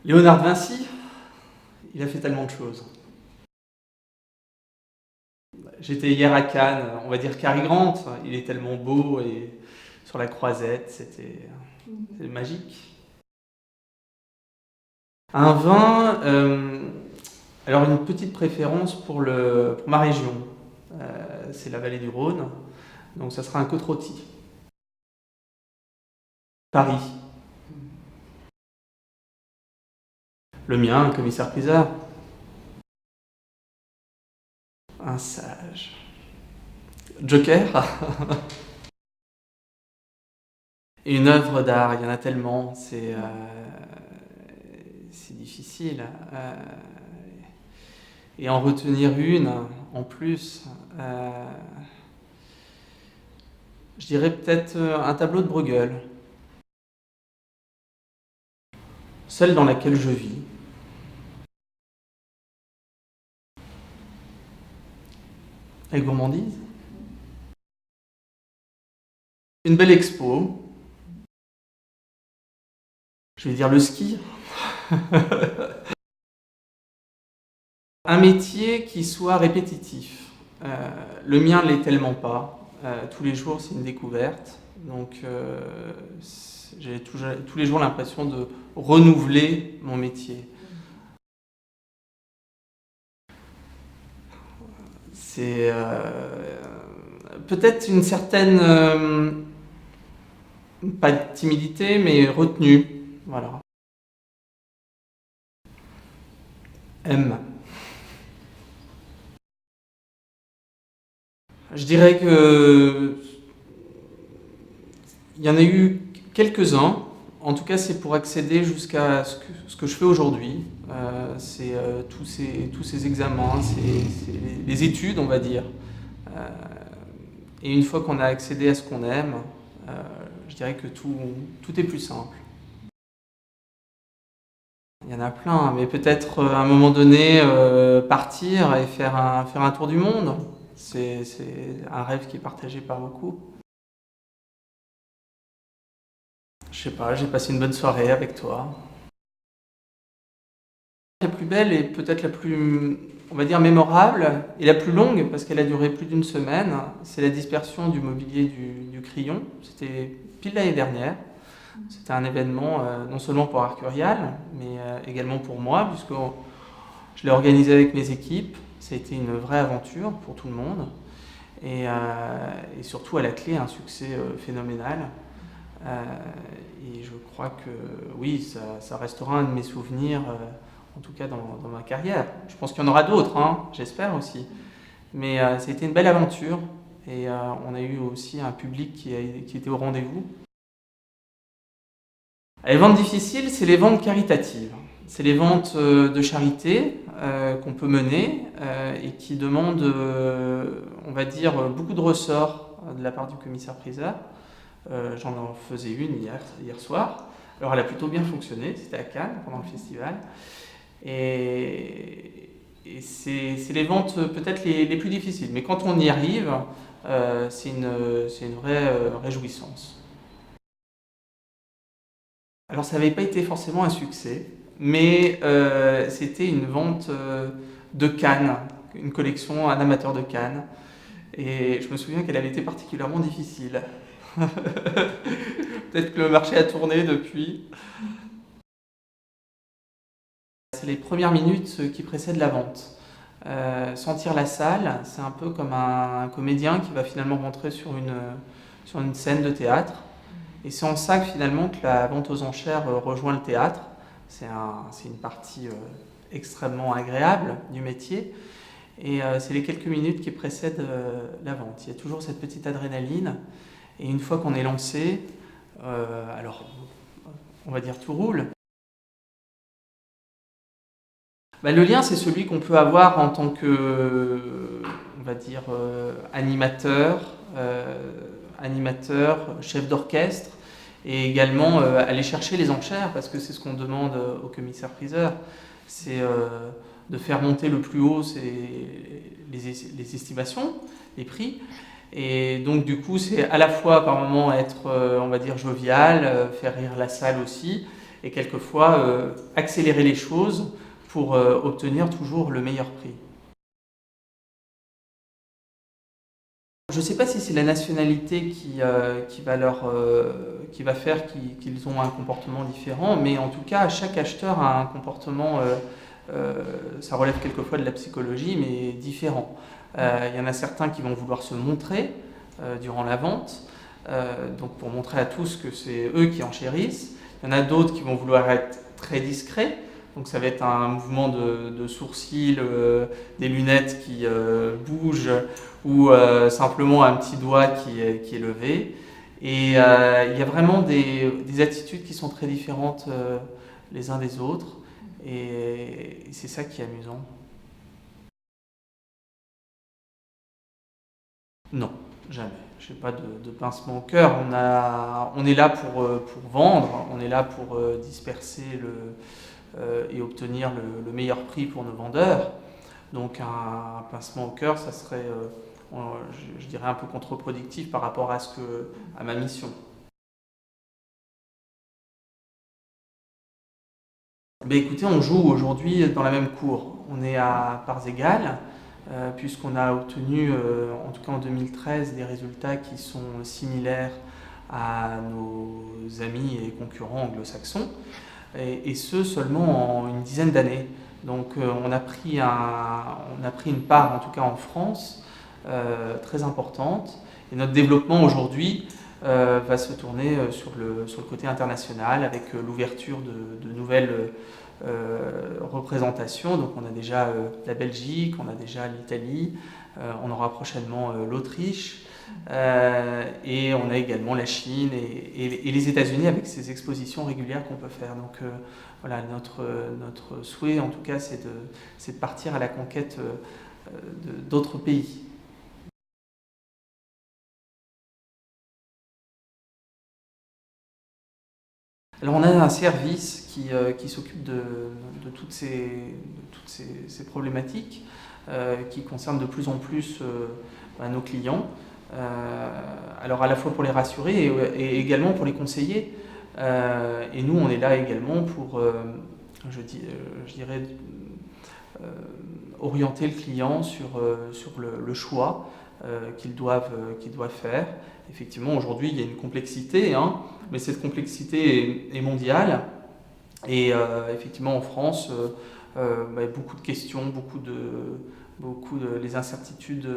Léonard de Vinci, il a fait tellement de choses. J'étais hier à Cannes, on va dire Cary Grant, il est tellement beau et sur la croisette, c'était magique. Un vin, alors une petite préférence pour ma région, c'est la vallée du Rhône, donc ça sera un Côte-Rôti. Paris. Le mien, un commissaire-priseur. Un sage. Joker. Et une œuvre d'art, il y en a tellement, c'est difficile. Et en retenir une, en plus, je dirais peut-être un tableau de Bruegel. Celle dans laquelle je vis. Avec gourmandise. Une belle expo. Je vais dire le ski. Un métier qui soit répétitif. Le mien ne l'est tellement pas. Tous les jours, c'est une découverte. Donc, j'ai tous les jours l'impression de renouveler mon métier. C'est peut-être une certaine, pas de timidité, mais retenue. Voilà. M. Je dirais que il y en a eu quelques-uns. En tout cas, c'est pour accéder jusqu'à ce que je fais aujourd'hui. C'est tous ces examens, c'est les études, on va dire. Et une fois qu'on a accédé à ce qu'on aime, je dirais que tout est plus simple. Il y en a plein, mais peut-être à un moment donné, partir et faire un tour du monde. C'est un rêve qui est partagé par beaucoup. Je sais pas, j'ai passé une bonne soirée avec toi. La plus belle et peut-être la plus, on va dire, mémorable et la plus longue, parce qu'elle a duré plus d'une semaine, c'est la dispersion du mobilier du Crillon. C'était pile l'année dernière. C'était un événement non seulement pour Arcurial, mais également pour moi, puisque je l'ai organisé avec mes équipes. Ça a été une vraie aventure pour tout le monde. Et surtout, à la clé, un succès phénoménal. Et je crois que oui, ça restera un de mes souvenirs, en tout cas dans ma carrière. Je pense qu'il y en aura d'autres, hein, j'espère aussi. Mais ça a été une belle aventure et on a eu aussi un public qui était au rendez-vous. Les ventes difficiles, c'est les ventes caritatives. C'est les ventes de charité qu'on peut mener et qui demandent, on va dire, beaucoup de ressorts de la part du commissaire-priseur. J'en faisais une hier soir. Alors elle a plutôt bien fonctionné, c'était à Cannes pendant le festival. Et c'est les ventes peut-être les plus difficiles. Mais quand on y arrive, c'est une vraie réjouissance. Alors ça n'avait pas été forcément un succès, mais c'était une vente de cannes, une collection, un amateur de cannes. Et je me souviens qu'elle avait été particulièrement difficile. Peut-être que le marché a tourné depuis. C'est les premières minutes qui précèdent la vente. Sentir la salle, c'est un peu comme un comédien qui va finalement rentrer sur une scène de théâtre. Et c'est en ça que finalement que la vente aux enchères rejoint le théâtre. C'est une partie extrêmement agréable du métier. Et c'est les quelques minutes qui précèdent la vente. Il y a toujours cette petite adrénaline. Et une fois qu'on est lancé, alors on va dire tout roule. Le lien, c'est celui qu'on peut avoir en tant que, on va dire, animateur, chef d'orchestre, et également aller chercher les enchères, parce que c'est ce qu'on demande au commissaire-priseur, c'est de faire monter le plus haut les estimations, les prix. Et donc du coup, c'est à la fois par moment être, on va dire, jovial, faire rire la salle aussi, et quelquefois accélérer les choses pour obtenir toujours le meilleur prix. Je ne sais pas si c'est la nationalité qui va faire qu'ils ont un comportement différent, mais en tout cas, chaque acheteur a un comportement, ça relève quelquefois de la psychologie, mais différent. Il y en a certains qui vont vouloir se montrer durant la vente, donc pour montrer à tous que c'est eux qui enchérissent. Il y en a d'autres qui vont vouloir être très discrets, donc ça va être un mouvement de sourcils, des lunettes qui bougent, ou simplement un petit doigt qui est levé. Et il y a vraiment des attitudes qui sont très différentes les uns des autres, et c'est ça qui est amusant. Non, jamais. Je n'ai pas de pincement au cœur. On est là pour vendre, on est là pour disperser et obtenir le meilleur prix pour nos vendeurs. Donc un pincement au cœur, ça serait, je dirais, un peu contre-productif par rapport à ma mission. Ben écoutez, on joue aujourd'hui dans la même cour. On est à parts égales, puisqu'on a obtenu, en tout cas en 2013, des résultats qui sont similaires à nos amis et concurrents anglo-saxons, et ce seulement en une dizaine d'années. Donc on a pris une part, en tout cas en France, très importante. Et notre développement aujourd'hui va se tourner sur le côté international avec l'ouverture de nouvelles représentations. Donc on a déjà la Belgique, on a déjà l'Italie, on aura prochainement l'Autriche, et on a également la Chine et les États-Unis avec ces expositions régulières qu'on peut faire. Donc voilà, notre souhait en tout cas, c'est de partir à la conquête d'autres pays. Alors on a un service qui s'occupe de toutes ces problématiques qui concernent de plus en plus nos clients. Alors à la fois pour les rassurer et également pour les conseiller. Et nous, on est là également pour, je dirais, orienter le client sur le choix qu'ils doivent faire. Effectivement, aujourd'hui, il y a une complexité, hein, mais cette complexité est mondiale. Et effectivement, en France, beaucoup de questions, les incertitudes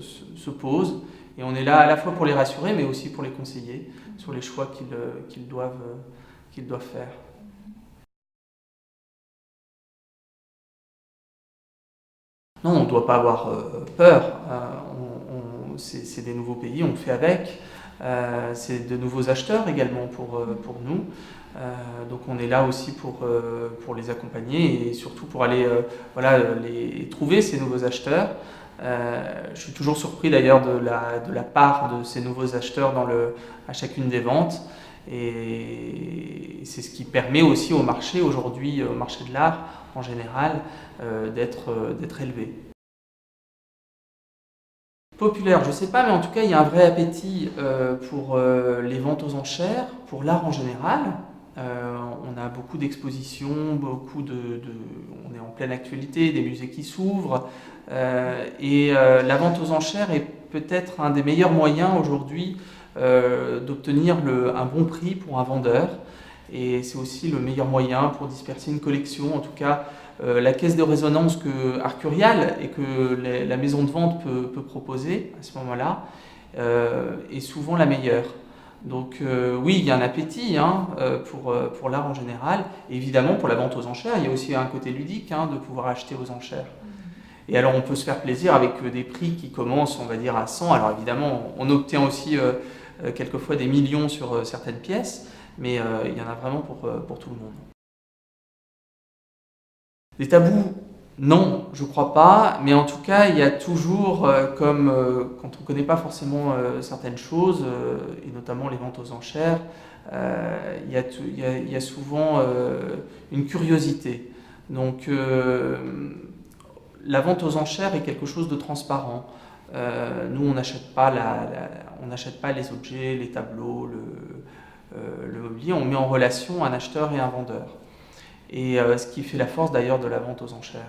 se posent. Et on est là à la fois pour les rassurer, mais aussi pour les conseiller sur les choix qu'ils doivent faire. Non, on ne doit pas avoir peur. C'est des nouveaux pays, on fait avec. C'est de nouveaux acheteurs également pour nous. Donc on est là aussi pour les accompagner et surtout pour aller les trouver, ces nouveaux acheteurs. Je suis toujours surpris d'ailleurs de la part de ces nouveaux acheteurs à chacune des ventes. Et c'est ce qui permet aussi au marché aujourd'hui, au marché de l'art en général, d'être élevé. Populaire, je ne sais pas, mais en tout cas, il y a un vrai appétit pour les ventes aux enchères, pour l'art en général. On a beaucoup d'expositions, on est en pleine actualité, des musées qui s'ouvrent. Et la vente aux enchères est peut-être un des meilleurs moyens aujourd'hui d'obtenir un bon prix pour un vendeur. Et c'est aussi le meilleur moyen pour disperser une collection. En tout cas, la caisse de résonance que Arcurial et que la maison de vente peut proposer à ce moment-là est souvent la meilleure. Donc oui, il y a un appétit pour l'art en général. Et évidemment, pour la vente aux enchères, il y a aussi un côté ludique de pouvoir acheter aux enchères. Et alors, on peut se faire plaisir avec des prix qui commencent, on va dire, à 100. Alors évidemment, on obtient aussi quelquefois des millions sur certaines pièces, mais il y en a vraiment pour tout le monde. Des tabous, non, je crois pas, mais en tout cas, il y a toujours, comme quand on ne connaît pas forcément certaines choses, et notamment les ventes aux enchères, il y a souvent une curiosité. Donc, la vente aux enchères est quelque chose de transparent. Nous, on n'achète pas les objets, les tableaux, le mobilier, on met en relation un acheteur et un vendeur. Et ce qui fait la force d'ailleurs de la vente aux enchères.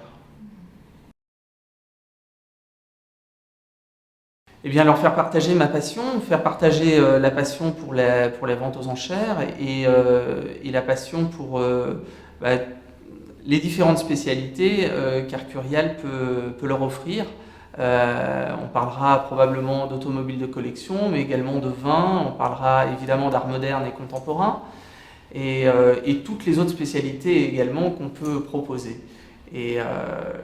Eh bien, leur faire partager ma passion, faire partager la passion pour les ventes aux enchères et la passion pour bah, les différentes spécialités qu'Arcurial peut leur offrir. On parlera probablement d'automobiles de collection, mais également de vin, on parlera évidemment d'art moderne et contemporain, et toutes les autres spécialités également qu'on peut proposer. Et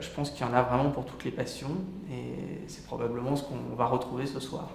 je pense qu'il y en a vraiment pour toutes les passions, et c'est probablement ce qu'on va retrouver ce soir.